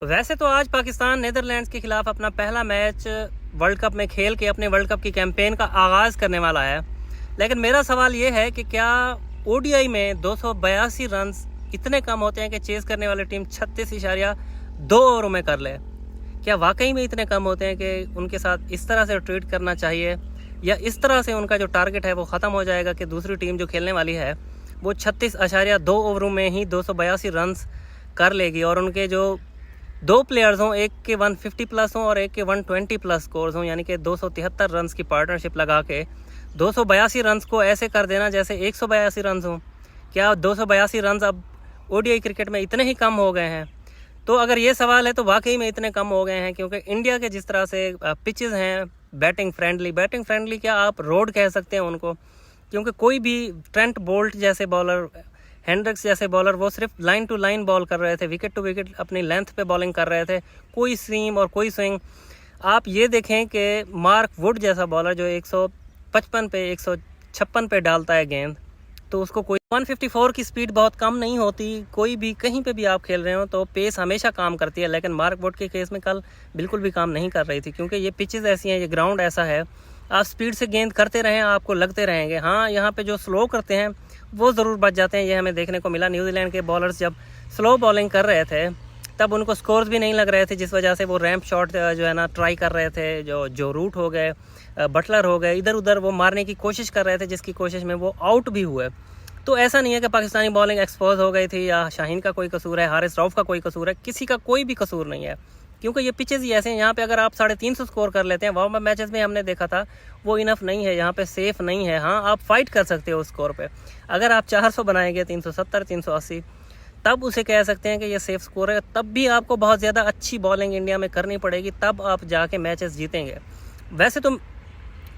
वैसे तो आज पाकिस्तान नीदरलैंड्स के खिलाफ अपना पहला मैच वर्ल्ड कप में खेल के अपने वर्ल्ड कप की कैंपेन का आगाज़ करने वाला है। लेकिन मेरा सवाल ये है कि क्या ओडीआई में 282 रन इतने कम होते हैं कि चेस करने वाली टीम 36.2 ओवरों में कर ले? क्या वाकई में इतने कम होते हैं कि उनके साथ इस तरह से ट्रीट करना चाहिए, या इस तरह से उनका जो टारगेट है वो ख़त्म हो जाएगा कि दूसरी टीम जो खेलने वाली है वो 36.2 ओवरों में ही 282 रन कर लेगी और उनके जो दो प्लेयर्स हों, एक के 150 प्लस हों और एक के 120 प्लस स्कोर्स हों, यानी कि 273 रन की पार्टनरशिप लगा के 282 रन को ऐसे कर देना जैसे 182 रन हों? क्या 282 रन अब ओडीआई क्रिकेट में इतने ही कम हो गए हैं? तो अगर ये सवाल है तो वाकई में इतने कम हो गए हैं, क्योंकि इंडिया के जिस तरह से पिचेस हैं बैटिंग फ्रेंडली, क्या आप रोड कह सकते हैं उनको? क्योंकि कोई भी ट्रेंट बोल्ट जैसे बॉलर, हेंड्रिक्स जैसे बॉलर, वो सिर्फ लाइन टू लाइन बॉल कर रहे थे, विकेट टू विकेट अपनी लेंथ पे बॉलिंग कर रहे थे, कोई सीम और कोई स्विंग। आप ये देखें कि मार्क वुड जैसा बॉलर जो 155 पे 156 पे डालता है गेंद, तो उसको कोई 154 की स्पीड बहुत कम नहीं होती। कोई भी कहीं पे भी आप खेल रहे हो तो पेस हमेशा काम करती है, लेकिन मार्क वुड के केस में कल बिल्कुल भी काम नहीं कर रही थी, क्योंकि ये पिचेस ऐसी हैं, ये ग्राउंड ऐसा है, आप स्पीड से गेंद करते रहें आपको लगते रहेंगे। हाँ, यहाँ पे जो स्लो करते हैं वो ज़रूर बच जाते हैं, ये हमें देखने को मिला। न्यूजीलैंड के बॉलर्स जब स्लो बॉलिंग कर रहे थे तब उनको स्कोर्स भी नहीं लग रहे थे, जिस वजह से वो रैंप शॉट जो है ना ट्राई कर रहे थे। जो रूट हो गए, बटलर हो गए, इधर उधर वो मारने की कोशिश कर रहे थे, जिसकी कोशिश में वो आउट भी हुए। तो ऐसा नहीं है कि पाकिस्तानी बॉलिंग एक्सपोज हो गई थी या शाहीन का कोई कसूर है, हारिस रऊफ का कोई कसूर है, किसी का कोई भी कसूर नहीं है, क्योंकि ये पिचेस ही ऐसे हैं। यहाँ पे अगर आप 350 स्कोर कर लेते हैं, वार्म अप मैचेस में हमने देखा था, वो इनफ नहीं है, यहाँ पे सेफ नहीं है। हाँ, आप फाइट कर सकते हो उस स्कोर पे, अगर आप 400 बनाएंगे, 370 380, तब उसे कह सकते हैं कि ये सेफ स्कोर है। तब भी आपको बहुत ज़्यादा अच्छी बॉलिंग इंडिया में करनी पड़ेगी, तब आप जाके मैचेस जीतेंगे। वैसे तो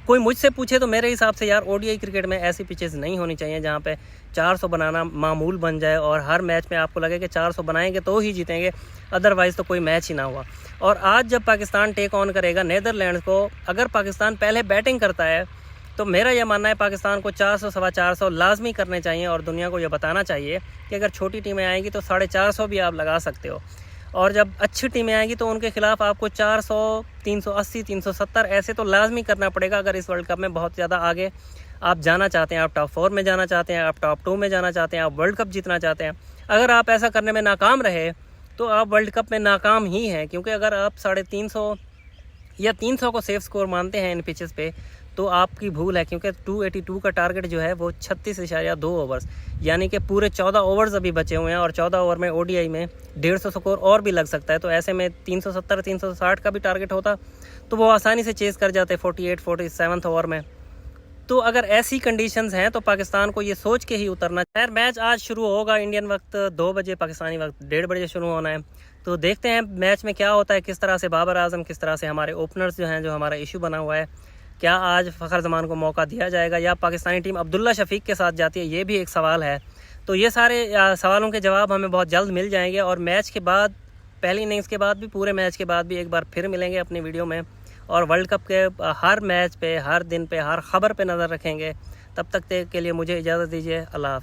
कोई मुझसे पूछे तो मेरे हिसाब से यार ओडीआई क्रिकेट में ऐसी पिचेस नहीं होनी चाहिए जहाँ पे 400 बनाना मामूल बन जाए और हर मैच में आपको लगे कि 400 बनाएंगे तो ही जीतेंगे, अदरवाइज़ तो कोई मैच ही ना हुआ। और आज जब पाकिस्तान टेक ऑन करेगा नीदरलैंड्स को, अगर पाकिस्तान पहले बैटिंग करता है तो मेरा यह मानना है पाकिस्तान को 400 सवा 400 लाजमी करने चाहिए, और दुनिया को यह बताना चाहिए कि अगर छोटी टीमें आएंगी तो 450 भी आप लगा सकते हो, और जब अच्छी टीमें आएंगी तो उनके खिलाफ आपको 400 380 370 ऐसे तो लाजमी करना पड़ेगा, अगर इस वर्ल्ड कप में बहुत ज़्यादा आगे आप जाना चाहते हैं, आप टॉप 4 में जाना चाहते हैं, आप टॉप 2 में जाना चाहते हैं, आप वर्ल्ड कप जीतना चाहते हैं। अगर आप ऐसा करने में नाकाम रहे तो आप वर्ल्ड कप में नाकाम ही हैं, क्योंकि अगर आप 350 या 300 को सेफ स्कोर मानते हैं इन पिचेस पे तो आपकी भूल है, क्योंकि 282 का टारगेट जो है वो 36.2 ओवर्स, यानी कि पूरे 14 ओवर्स अभी बचे हुए हैं, और 14 ओवर में ओडीआई में 150 स्कोर और भी लग सकता है। तो ऐसे में 370 360 का भी टारगेट होता तो वो आसानी से चेस कर जाते 47 ओवर में। तो अगर ऐसी कंडीशंस हैं तो पाकिस्तान को ये सोच के ही उतरना चाहिए। मैच आज शुरू होगा इंडियन वक्त 2 बजे, पाकिस्तानी वक्त 1:30 बजे शुरू होना है। तो देखते हैं मैच में क्या होता है, किस तरह से बाबर आजम, किस तरह से हमारे ओपनर्स जो हैं, जो हमारा इशू बना हुआ है, क्या आज फ़खर जमान को मौका दिया जाएगा या पाकिस्तानी टीम अब्दुल्ला शफीक के साथ जाती है, ये भी एक सवाल है। तो ये सारे सवालों के जवाब हमें बहुत जल्द मिल जाएंगे, और मैच के बाद, पहली इनिंग्स के बाद भी, पूरे मैच के बाद भी एक बार फिर मिलेंगे अपनी वीडियो में, और वर्ल्ड कप के हर मैच पे, हर दिन पे, हर खबर पे नज़र रखेंगे। तब तक के लिए मुझे इजाज़त दीजिए। अल्लाह हाफ़िज़।